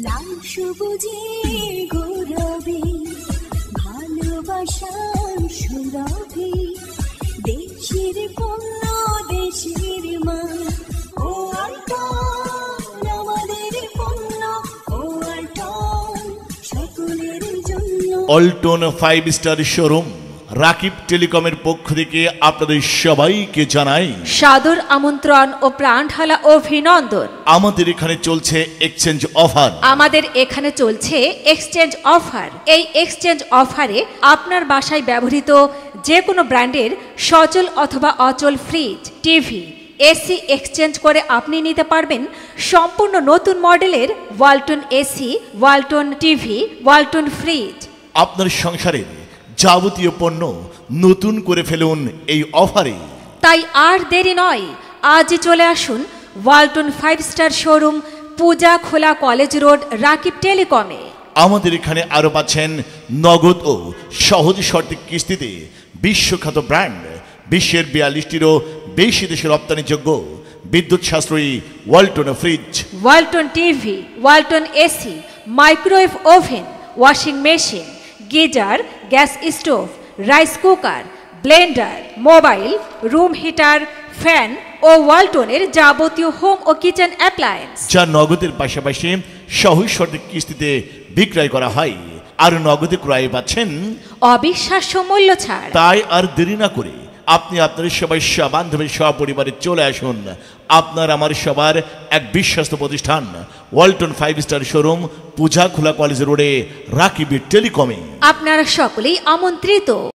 লাল সবুজে গৌরবে ভালোবাসার সুরভি, দেশের পণ্য দেশের মান, ও আল্টন আমাদের পণ্য, ও আল্টন সকলের জন্য। অল্টন 5 স্টার শোরুম রাকিব টেলিকমের পক্ষ থেকে আপনাদের সবাইকে জানাই সাদর আমন্ত্রণ ও প্রাণঢালা অভিনন্দন। আমাদের এখানে চলছে এক্সচেঞ্জ অফার। এই এক্সচেঞ্জ অফারে আপনার বাসায় ব্যবহৃত যে কোনো ব্র্যান্ডের সচল অথবা অচল ফ্রিজ, টিভি, এসি এক্সচেঞ্জ করে আপনি নিতে পারবেন সম্পূর্ণ নতুন মডেলের Walton AC, Walton TV, Walton fridge. আপনার সংসারের যাবতীয় পণ্য নতুন করে ফেলুন এই অফারে। তাই আর দেরি নয়, আজই চলে আসুন ওয়ালটন 5 স্টার শোরুম, পূজা খোলা কলেজ রোড, রাকিব টেলিকমে। আমাদের এখানে আরো পাচ্ছেন নগদ ও সহজ শর্তে কিস্তিতে বিশ্বখ্যাত ব্র্যান্ড, বিশ্বের 42টিরও বেশি দেশে রপ্তানিযোগ্য বিদ্যুৎ সাশ্রয়ী Walton fridge, Walton TV, Walton AC, microwave oven, washing machine, geyser, gas stove, rice cooker, blender, mobile, room heater, fan ও ওয়ালটনের যাবতীয় হোম ও কিচেন অ্যাপ্লায়েন্স, যা নগদের পাশাপাশি সহজ শর্তে কিস্তিতে বিক্রয় করা হয়। আর নগদে ক্রয়ে পাচ্ছেন অবিশ্বাস্য মূল্য ছাড়। তাই আর দেরি না করে আপনি আপনাদের সবাই বান্ধবী সপরিবারে চলে আসুন আপনার আমার সবার এক বিশ্বস্ত প্রতিষ্ঠান ওয়ালটন 5 স্টার শোরুম, পূজা খোলা কলেজ রোডে, রাকিব টেলিকমে। আপনারা সকলেই আমন্ত্রিত।